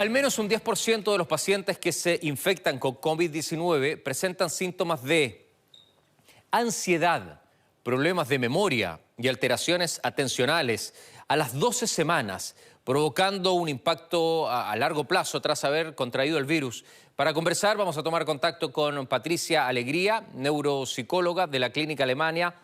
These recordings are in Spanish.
Al menos un 10% de los pacientes que se infectan con COVID-19 presentan síntomas de ansiedad, problemas de memoria y alteraciones atencionales a las 12 semanas, provocando un impacto a largo plazo tras haber contraído el virus. Para conversar vamos a tomar contacto con Patricia Alegría, neuropsicóloga de la Clínica Alemania.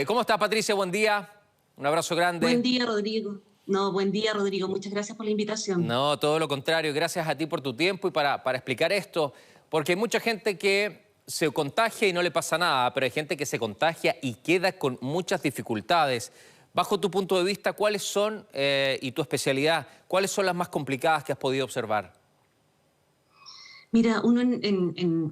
¿Cómo está, Patricia? Buen día. Un abrazo grande. Buen día, Rodrigo. No, buen día, Rodrigo. Muchas gracias por la invitación. No, todo lo contrario. Gracias a ti por tu tiempo y para explicar esto, porque hay mucha gente que se contagia y no le pasa nada, pero hay gente que se contagia y queda con muchas dificultades. Bajo tu punto de vista, ¿cuáles son, y tu especialidad, cuáles son las más complicadas que has podido observar? Mira, uno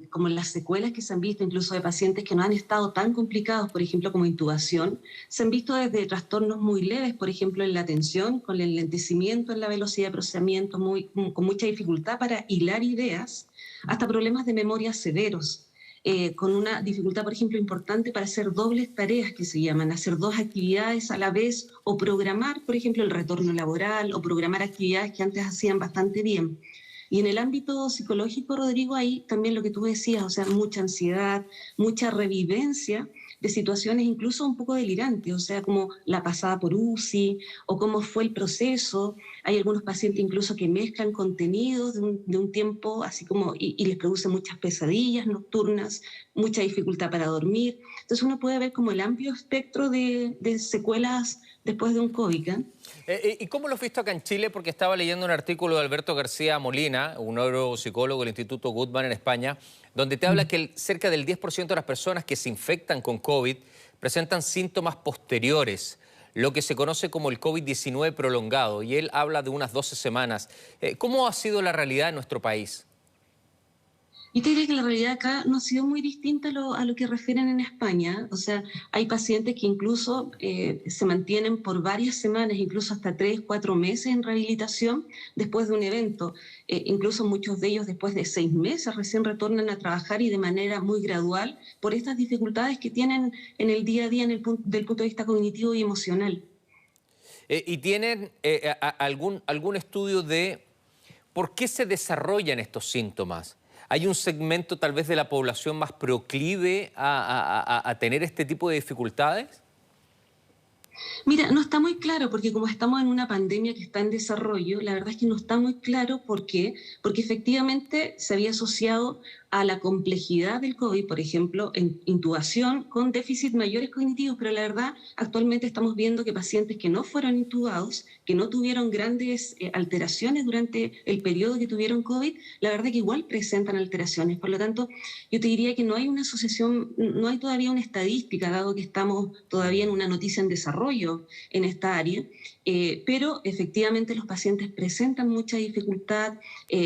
como en las secuelas que se han visto, incluso de pacientes que no han estado tan complicados, por ejemplo, como intubación, se han visto desde trastornos muy leves, por ejemplo, en la atención, con el enlentecimiento en la velocidad de procesamiento, con mucha dificultad para hilar ideas, hasta problemas de memoria severos. Con una dificultad, por ejemplo, importante para hacer dobles tareas que se llaman, hacer dos actividades a la vez o programar, por ejemplo, el retorno laboral o programar actividades que antes hacían bastante bien. Y en el ámbito psicológico, Rodrigo, ahí también lo que tú decías, o sea, mucha ansiedad, mucha revivencia de situaciones incluso un poco delirantes, o sea, como la pasada por UCI o cómo fue el proceso. Hay algunos pacientes incluso que mezclan contenidos de un tiempo así como y les produce muchas pesadillas nocturnas, mucha dificultad para dormir. Entonces uno puede ver como el amplio espectro de secuelas después de un COVID, ¿eh? ¿Y cómo lo has visto acá en Chile? Porque estaba leyendo un artículo de Alberto García Molina, un neuropsicólogo del Instituto Guttmann en España, donde te habla que cerca del 10% de las personas que se infectan con COVID presentan síntomas posteriores, lo que se conoce como el COVID-19 prolongado, y él habla de unas 12 semanas. ¿Cómo ha sido la realidad en nuestro país? Yo te diría que la realidad acá no ha sido muy distinta a lo que refieren en España. O sea, hay pacientes que incluso se mantienen por varias semanas, incluso hasta 3, 4 meses en rehabilitación después de un evento. Incluso muchos de ellos después de 6 meses recién retornan a trabajar y de manera muy gradual por estas dificultades que tienen en el día a día del punto de vista cognitivo y emocional. ¿Y tienen algún estudio de por qué se desarrollan estos síntomas? ¿Hay un segmento tal vez de la población más proclive a tener este tipo de dificultades? Mira, no está muy claro porque como estamos en una pandemia que está en desarrollo, la verdad es que no está muy claro por qué, porque efectivamente se había asociado a la complejidad del COVID, por ejemplo, en intubación con déficits mayores cognitivos, pero la verdad actualmente estamos viendo que pacientes que no fueron intubados, que no tuvieron grandes alteraciones durante el periodo que tuvieron COVID, la verdad que igual presentan alteraciones. Por lo tanto, yo te diría que no hay una asociación, no hay todavía una estadística, dado que estamos todavía en una noticia en desarrollo en esta área, pero efectivamente los pacientes presentan mucha dificultad.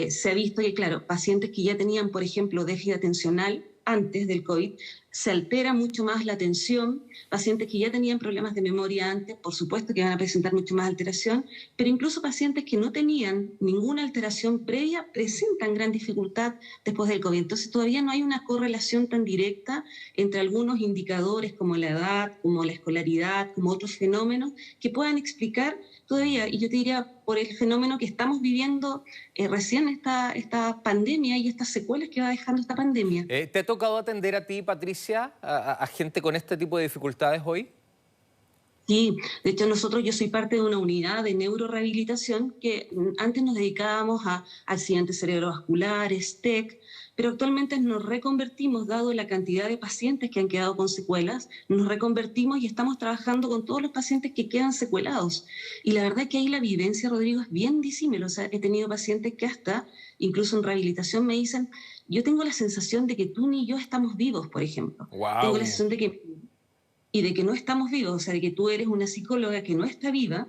Se ha visto que, claro, pacientes que ya tenían, por ejemplo, déficit atencional antes del COVID, se altera mucho más la atención. Pacientes que ya tenían problemas de memoria antes, por supuesto que van a presentar mucho más alteración, pero incluso pacientes que no tenían ninguna alteración previa presentan gran dificultad después del COVID. Entonces todavía no hay una correlación tan directa entre algunos indicadores como la edad, como la escolaridad, como otros fenómenos que puedan explicar todavía, y yo te diría, por el fenómeno que estamos viviendo recién esta pandemia y estas secuelas que va dejando esta pandemia. ¿Te ha tocado atender a ti, Patricia, a gente con este tipo de dificultades hoy? Sí, de hecho yo soy parte de una unidad de neurorehabilitación que antes nos dedicábamos a accidentes cerebrovasculares, TEC, pero actualmente nos reconvertimos, dado la cantidad de pacientes que han quedado con secuelas, nos reconvertimos y estamos trabajando con todos los pacientes que quedan secuelados. Y la verdad que ahí la vivencia, Rodrigo, es bien disímil. O sea, he tenido pacientes que hasta, incluso en rehabilitación, me dicen, yo tengo la sensación de que tú ni yo estamos vivos, por ejemplo. Tengo la ¡Wow! sensación de que no estamos vivos, o sea, de que tú eres una psicóloga que no está viva,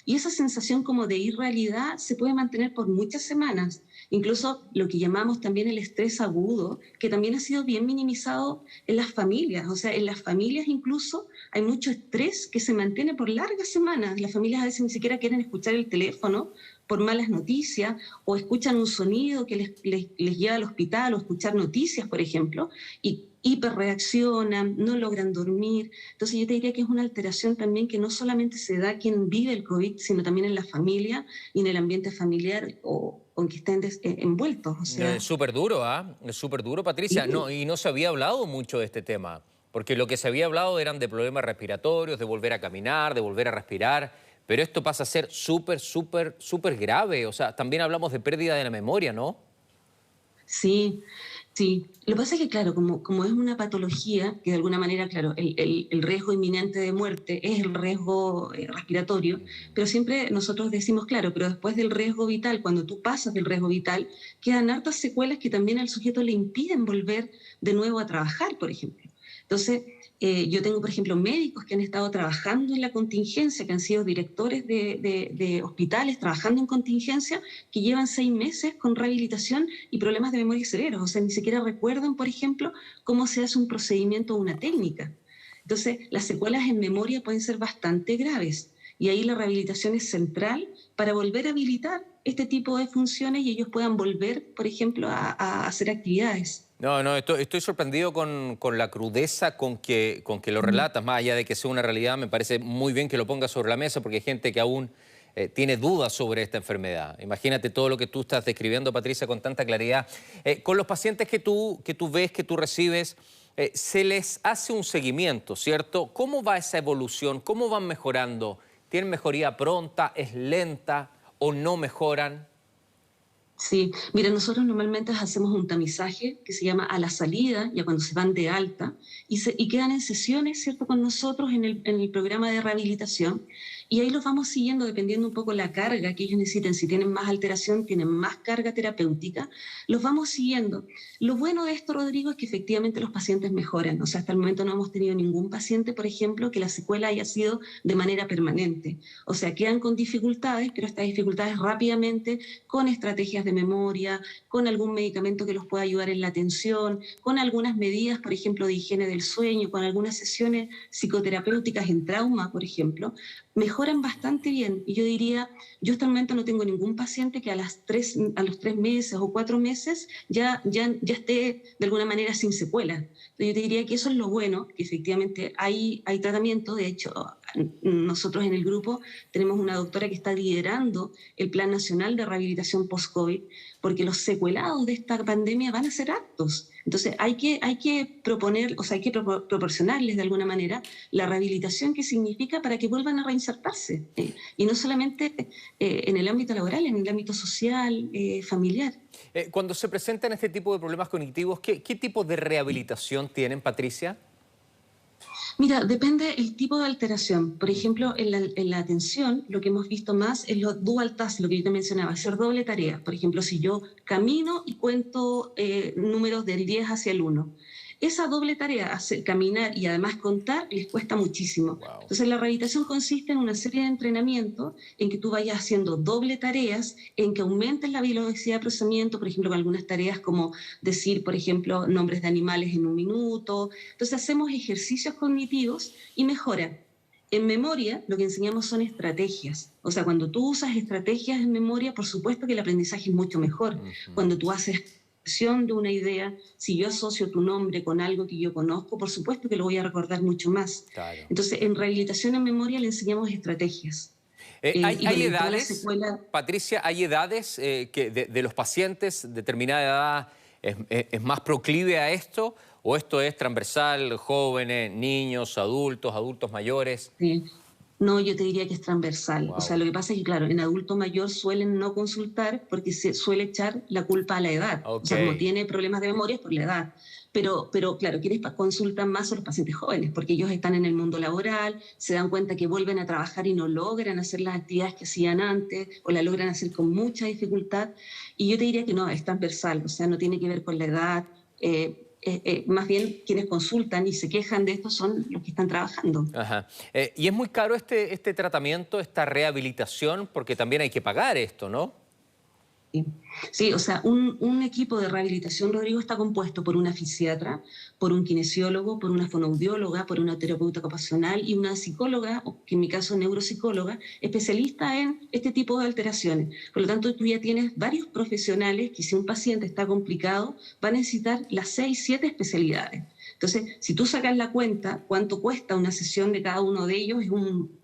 y esa sensación como de irrealidad se puede mantener por muchas semanas. Incluso lo que llamamos también el estrés agudo, que también ha sido bien minimizado en las familias. O sea, en las familias incluso hay mucho estrés que se mantiene por largas semanas. Las familias a veces ni siquiera quieren escuchar el teléfono por malas noticias, o escuchan un sonido que les lleva al hospital, o escuchar noticias, por ejemplo, y hiperreaccionan, no logran dormir. Entonces yo te diría que es una alteración también que no solamente se da a quien vive el COVID, sino también en la familia y en el ambiente familiar o con que estén envueltos. O sea, Es súper duro, ¿ah? Es súper duro, Patricia. sí, No, y no se había hablado mucho de este tema, porque lo que se había hablado eran de problemas respiratorios, de volver a caminar, de volver a respirar, pero esto pasa a ser súper, súper, súper grave. O sea, también hablamos de pérdida de la memoria, ¿no? sí, sí. Lo que pasa es que, claro, como es una patología, que de alguna manera, claro, el riesgo inminente de muerte es el riesgo respiratorio, pero siempre nosotros decimos, claro, pero después del riesgo vital, cuando tú pasas del riesgo vital, quedan hartas secuelas que también al sujeto le impiden volver de nuevo a trabajar, por ejemplo. Entonces, yo tengo, por ejemplo, médicos que han estado trabajando en la contingencia, que han sido directores de hospitales trabajando en contingencia, que llevan 6 meses con rehabilitación y problemas de memoria severos. O sea, ni siquiera recuerdan, por ejemplo, cómo se hace un procedimiento o una técnica. Entonces, las secuelas en memoria pueden ser bastante graves. Y ahí la rehabilitación es central para volver a habilitar este tipo de funciones y ellos puedan volver, por ejemplo, a hacer actividades. No, no, estoy sorprendido con la crudeza con que lo relatas, más allá de que sea una realidad. Me parece muy bien que lo pongas sobre la mesa porque hay gente que aún tiene dudas sobre esta enfermedad. Imagínate todo lo que tú estás describiendo, Patricia, con tanta claridad. Con los pacientes que tú ves, que tú recibes, se les hace un seguimiento, ¿cierto? ¿Cómo va esa evolución? ¿Cómo van mejorando? ¿Tienen mejoría pronta? ¿Es lenta o no mejoran? Sí, mira, nosotros normalmente hacemos un tamizaje que se llama a la salida, ya cuando se van de alta, y quedan en sesiones, ¿cierto?, con nosotros en el programa de rehabilitación, y ahí los vamos siguiendo dependiendo un poco la carga que ellos necesiten. Si tienen más alteración, tienen más carga terapéutica, los vamos siguiendo. Lo bueno de esto, Rodrigo, es que efectivamente los pacientes mejoran. O sea, hasta el momento no hemos tenido ningún paciente, por ejemplo, que la secuela haya sido de manera permanente. O sea, quedan con dificultades, pero estas dificultades rápidamente, con estrategias de memoria, con algún medicamento que los pueda ayudar en la atención, con algunas medidas, por ejemplo, de higiene del sueño, con algunas sesiones psicoterapéuticas en trauma, por ejemplo, mejoran bastante bien. Y yo diría, yo hasta el momento no tengo ningún paciente que a los 3 meses o 4 meses ya esté de alguna manera sin secuela. Entonces yo te diría que eso es lo bueno, que efectivamente hay tratamiento. De hecho, nosotros en el grupo tenemos una doctora que está liderando el Plan Nacional de Rehabilitación Post-COVID, porque los secuelados de esta pandemia van a ser hartos. Entonces hay que proponer, o sea, hay que proporcionarles de alguna manera la rehabilitación que significa para que vuelvan a reinsertarse. Y no solamente en el ámbito laboral, en el ámbito social, familiar. Cuando se presentan este tipo de problemas cognitivos, ¿qué tipo de rehabilitación tienen, Patricia? Mira, depende el tipo de alteración. Por ejemplo, en la atención, lo que hemos visto más es lo dual task, lo que yo te mencionaba, hacer doble tarea. Por ejemplo, si yo camino y cuento números del 10 hacia el 1. Esa doble tarea, hacer, caminar y además contar, les cuesta muchísimo. Wow. Entonces, la rehabilitación consiste en una serie de entrenamientos en que tú vayas haciendo doble tareas, en que aumentes la velocidad de procesamiento, por ejemplo, con algunas tareas como decir, por ejemplo, nombres de animales en 1 minuto. Entonces, hacemos ejercicios cognitivos y mejoran. En memoria, lo que enseñamos son estrategias. O sea, cuando tú usas estrategias en memoria, por supuesto que el aprendizaje es mucho mejor. Cuando tú haces de una idea, si yo asocio tu nombre con algo que yo conozco, por supuesto que lo voy a recordar mucho más. Claro. Entonces, en rehabilitación en memoria le enseñamos estrategias. ¿Hay edades, secuela... Patricia, hay edades que de los pacientes, determinada edad, es más proclive a esto? ¿O esto es transversal, jóvenes, niños, adultos mayores? Sí. No, yo te diría que es transversal. Wow. O sea, lo que pasa es que, claro, en adulto mayor suelen no consultar porque se suele echar la culpa a la edad. Okay. O sea, como tiene problemas de memoria es por la edad. Pero claro, quienes consultan más son los pacientes jóvenes, porque ellos están en el mundo laboral, se dan cuenta que vuelven a trabajar y no logran hacer las actividades que hacían antes, o la logran hacer con mucha dificultad. Y yo te diría que no, es transversal, o sea, no tiene que ver con la edad. Más bien quienes consultan y se quejan de esto son los que están trabajando. Ajá. Y es muy caro este tratamiento, esta rehabilitación, porque también hay que pagar esto, ¿no? Sí, o sea, un equipo de rehabilitación, Rodrigo, está compuesto por una fisiatra, por un kinesiólogo, por una fonoaudióloga, por una terapeuta ocupacional y una psicóloga, que en mi caso neuropsicóloga, especialista en este tipo de alteraciones. Por lo tanto, tú ya tienes varios profesionales que si un paciente está complicado, va a necesitar las 6, 7 especialidades. Entonces, si tú sacas la cuenta, cuánto cuesta una sesión de cada uno de ellos,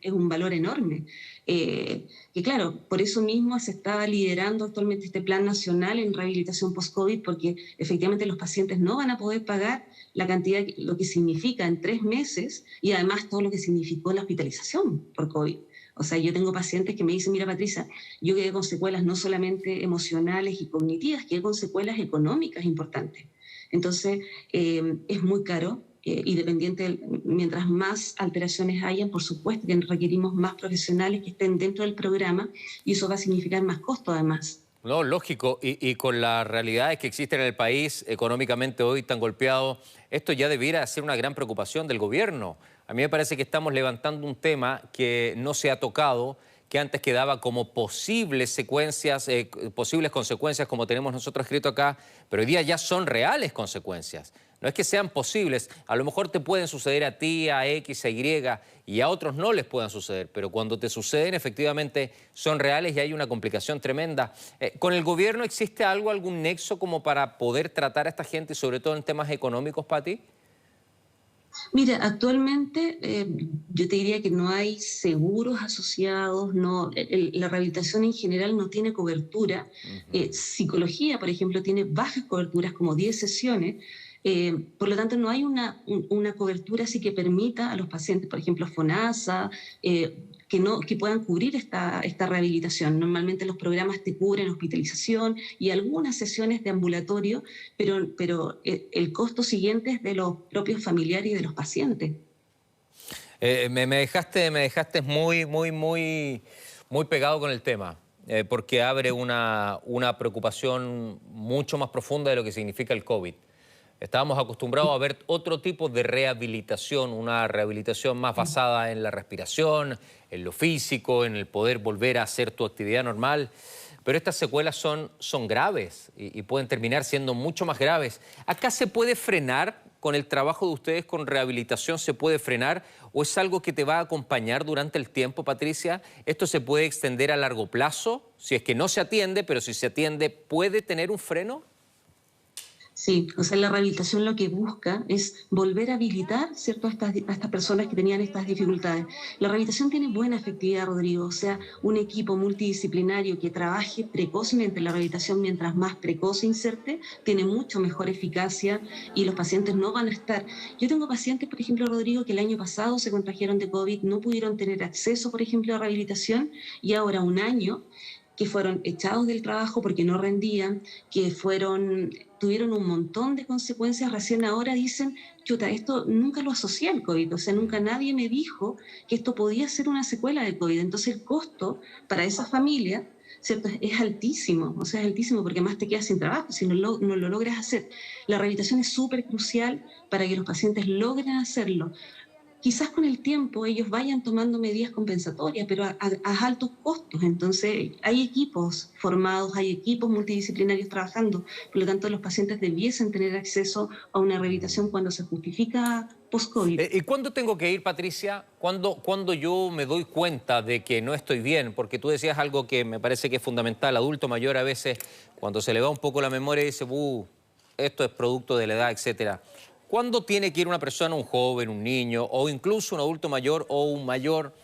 es un valor enorme. Que claro, por eso mismo se está liderando actualmente este plan nacional en rehabilitación post-COVID, porque efectivamente los pacientes no van a poder pagar la cantidad, lo que significa en 3 meses y además todo lo que significó la hospitalización por COVID. O sea, yo tengo pacientes que me dicen, mira Patricia, yo quedé con secuelas no solamente emocionales y cognitivas, quedé con secuelas económicas importantes. Entonces, es muy caro y dependiente, mientras más alteraciones hayan, por supuesto que requerimos más profesionales que estén dentro del programa y eso va a significar más costo además. No, lógico, y con las realidades que existen en el país, económicamente hoy tan golpeado, esto ya debiera ser una gran preocupación del gobierno. A mí me parece que estamos levantando un tema que no se ha tocado, que antes quedaba como posibles consecuencias, como tenemos nosotros escrito acá, pero hoy día ya son reales consecuencias. No es que sean posibles, a lo mejor te pueden suceder a ti, a X, a Y, y a otros no les puedan suceder, pero cuando te suceden efectivamente son reales y hay una complicación tremenda. ¿Con el gobierno existe algún nexo como para poder tratar a esta gente, y sobre todo en temas económicos, Pati? Mira, actualmente yo te diría que no hay seguros asociados, no, la rehabilitación en general no tiene cobertura. Psicología, por ejemplo, tiene bajas coberturas, como 10 sesiones. Por lo tanto, no hay una cobertura así que permita a los pacientes, por ejemplo, FONASA, que puedan cubrir esta rehabilitación. Normalmente los programas te cubren hospitalización y algunas sesiones de ambulatorio, pero el costo siguiente es de los propios familiares y de los pacientes. Me dejaste muy pegado con el tema, porque abre una preocupación mucho más profunda de lo que significa el COVID. Estábamos acostumbrados a ver otro tipo de rehabilitación, una rehabilitación más basada en la respiración, en lo físico, en el poder volver a hacer tu actividad normal. Pero estas secuelas son graves y pueden terminar siendo mucho más graves. ¿Acá se puede frenar con el trabajo de ustedes con rehabilitación? ¿Se puede frenar o es algo que te va a acompañar durante el tiempo, Patricia? ¿Esto se puede extender a largo plazo? Si es que no se atiende, pero si se atiende, ¿puede tener un freno? Sí, o sea, la rehabilitación lo que busca es volver a habilitar, ¿cierto?, a estas personas que tenían estas dificultades. La rehabilitación tiene buena efectividad, Rodrigo, o sea, un equipo multidisciplinario que trabaje precozmente la rehabilitación, mientras más precoz se inserte, tiene mucho mejor eficacia y los pacientes no van a estar. Yo tengo pacientes, por ejemplo, Rodrigo, que el año pasado se contagiaron de COVID, no pudieron tener acceso, por ejemplo, a rehabilitación y ahora un año que fueron echados del trabajo porque no rendían, tuvieron un montón de consecuencias, recién ahora dicen, chuta, esto nunca lo asocié al COVID, o sea, nunca nadie me dijo que esto podía ser una secuela de COVID. Entonces el costo para esa familia, ¿cierto?, es altísimo, o sea, es altísimo porque más te quedas sin trabajo si no lo logras hacer. La rehabilitación es súper crucial para que los pacientes logren hacerlo. Quizás con el tiempo ellos vayan tomando medidas compensatorias, pero a altos costos. Entonces, hay equipos formados, hay equipos multidisciplinarios trabajando. Por lo tanto, los pacientes debiesen tener acceso a una rehabilitación cuando se justifica post-COVID. ¿Y cuándo tengo que ir, Patricia? ¿Cuándo yo me doy cuenta de que no estoy bien? Porque tú decías algo que me parece que es fundamental. Adulto mayor a veces, cuando se le va un poco la memoria, dice, esto es producto de la edad, etcétera. ¿Cuándo tiene que ir una persona, un joven, un niño o incluso un adulto mayor o un mayor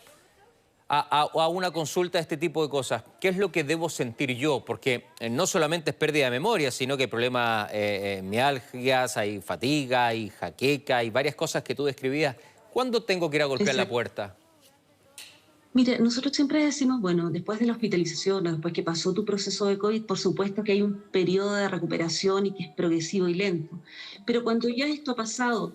a una consulta de este tipo de cosas? ¿Qué es lo que debo sentir yo? Porque no solamente es pérdida de memoria, sino que hay problemas mialgias, hay fatiga, hay jaqueca, hay varias cosas que tú describías. ¿Cuándo tengo que ir a golpear la puerta? Mira, nosotros siempre decimos, bueno, después de la hospitalización o después que pasó tu proceso de COVID, por supuesto que hay un periodo de recuperación y que es progresivo y lento. Pero cuando ya esto ha pasado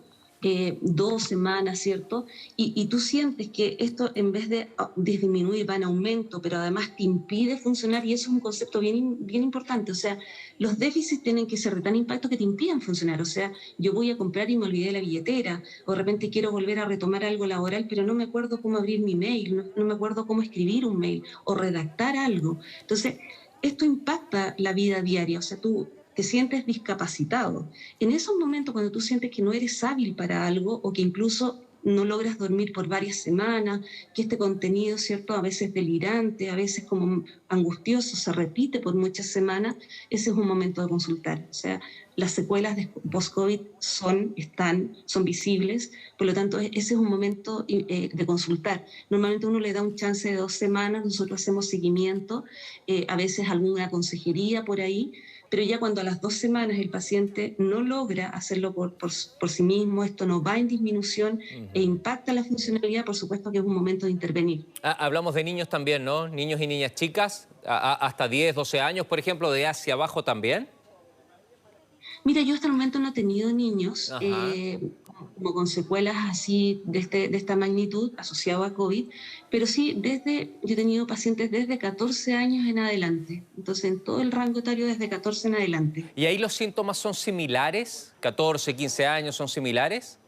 2 semanas, ¿cierto? Y tú sientes que esto en vez de disminuir va en aumento, pero además te impide funcionar, y eso es un concepto bien importante. O sea, los déficits tienen que ser de tan impacto que te impiden funcionar. O sea, yo voy a comprar y me olvidé la billetera, o de repente quiero volver a retomar algo laboral, pero no me acuerdo cómo abrir mi mail, no me acuerdo cómo escribir un mail o redactar algo. Entonces, esto impacta la vida diaria. O sea, tú te sientes discapacitado. En esos momentos, cuando tú sientes que no eres hábil para algo o que incluso no logras dormir por varias semanas, que este contenido, ¿cierto?, a veces delirante, a veces como angustioso, se repite por muchas semanas, ese es un momento de consultar. O sea, las secuelas de post-COVID son visibles, por lo tanto, ese es un momento de consultar. Normalmente uno le da un chance de 2 semanas, nosotros hacemos seguimiento, a veces alguna consejería por ahí, pero ya cuando a las 2 semanas el paciente no logra hacerlo por sí mismo, esto no va en disminución e impacta la funcionalidad, por supuesto que es un momento de intervenir. Hablamos de niños también, ¿no? Niños y niñas chicas, hasta 10, 12 años, por ejemplo, de hacia abajo también. Mira, yo hasta el momento no he tenido niños Ajá. como con secuelas así de esta magnitud asociado a COVID, pero sí yo he tenido pacientes desde 14 años en adelante, entonces en todo el rango etario desde 14 en adelante. ¿Y ahí los síntomas son similares? ¿14, 15 años son similares?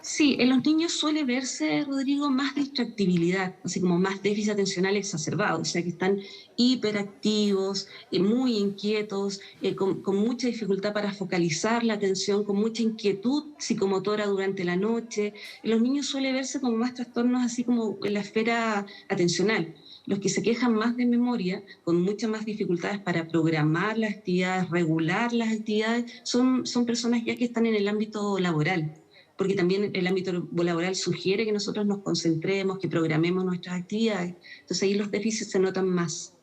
Sí, en los niños suele verse, Rodrigo, más distractibilidad, así como más déficit atencional exacerbado, o sea que están hiperactivos, muy inquietos, con mucha dificultad para focalizar la atención, con mucha inquietud psicomotora durante la noche. En los niños suele verse como más trastornos así como en la esfera atencional. Los que se quejan más de memoria, con muchas más dificultades para programar las actividades, regular las actividades, son personas ya que están en el ámbito laboral, porque también el ámbito laboral sugiere que nosotros nos concentremos, que programemos nuestras actividades. Entonces ahí los déficits se notan más.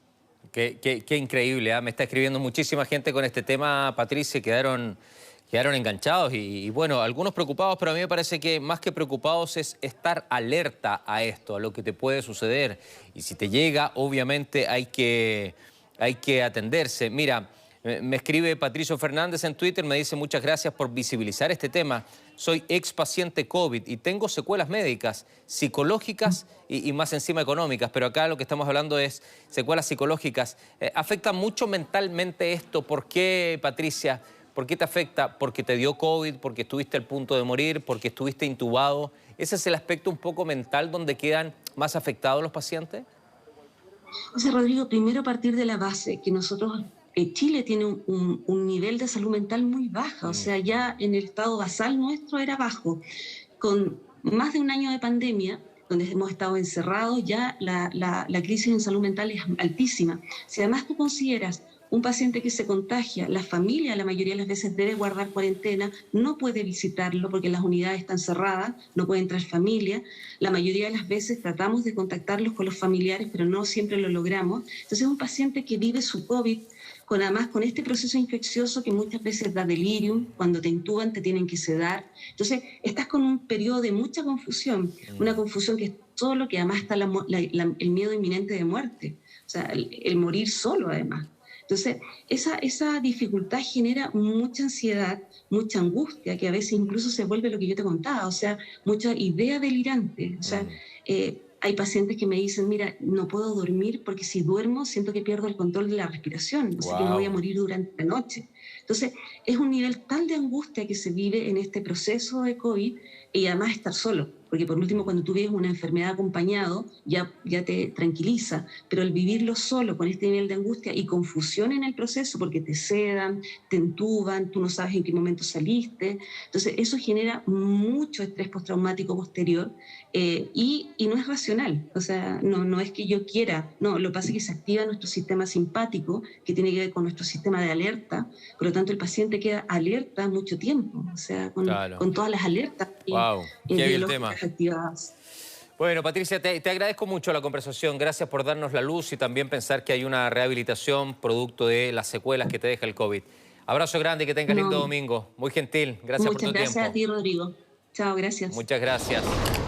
Qué increíble, ¿ah? Me está escribiendo muchísima gente con este tema, Patricia, y quedaron enganchados y bueno, algunos preocupados, pero a mí me parece que más que preocupados es estar alerta a esto, a lo que te puede suceder. Y si te llega, obviamente hay que atenderse. Mira, me escribe Patricio Fernández en Twitter, me dice muchas gracias por visibilizar este tema. Soy ex paciente COVID y tengo secuelas médicas, psicológicas y más encima económicas, pero acá lo que estamos hablando es secuelas psicológicas. ¿Afecta mucho mentalmente esto? ¿Por qué, Patricia? ¿Por qué te afecta? ¿Porque te dio COVID? ¿Porque estuviste al punto de morir? ¿Porque estuviste intubado? ¿Ese es el aspecto un poco mental donde quedan más afectados los pacientes? O sea, Rodrigo, primero partir de la base que nosotros, Chile tiene un nivel de salud mental muy baja, o sea, ya en el estado basal nuestro era bajo. Con más de un año de pandemia, donde hemos estado encerrados, ya la crisis en salud mental es altísima. Si además tú consideras un paciente que se contagia, la familia la mayoría de las veces debe guardar cuarentena, no puede visitarlo porque las unidades están cerradas, no puede entrar familia. La mayoría de las veces tratamos de contactarlos con los familiares, pero no siempre lo logramos. Entonces es un paciente que vive su COVID, además con este proceso infeccioso que muchas veces da delirium, cuando te intuban te tienen que sedar. Entonces estás con un periodo de mucha confusión, una confusión que es todo lo que además está el miedo inminente de muerte, o sea, el morir solo además. Entonces, esa dificultad genera mucha ansiedad, mucha angustia, que a veces incluso se vuelve lo que yo te contaba, o sea, mucha idea delirante. O sea, hay pacientes que me dicen, mira, no puedo dormir porque si duermo siento que pierdo el control de la respiración, o sea, que me voy a morir durante la noche. Entonces, es un nivel tal de angustia que se vive en este proceso de COVID y además estar solo. Porque por último, cuando tú vives una enfermedad acompañado, ya te tranquiliza, pero el vivirlo solo con este nivel de angustia y confusión en el proceso, porque te sedan, te entuban, tú no sabes en qué momento saliste, entonces eso genera mucho estrés postraumático posterior y no es racional, o sea, no es que yo quiera, no, lo que pasa es que se activa nuestro sistema simpático, que tiene que ver con nuestro sistema de alerta, por lo tanto el paciente queda alerta mucho tiempo, o sea, con todas las alertas Wow, qué bien el tema. activadas. Bueno, Patricia, te agradezco mucho la conversación. Gracias por darnos la luz y también pensar que hay una rehabilitación producto de las secuelas que te deja el COVID. Abrazo grande, que tengas lindo domingo. Muy gentil. Gracias por tu tiempo. Muchas gracias a ti, Rodrigo. Chao, gracias. Muchas gracias.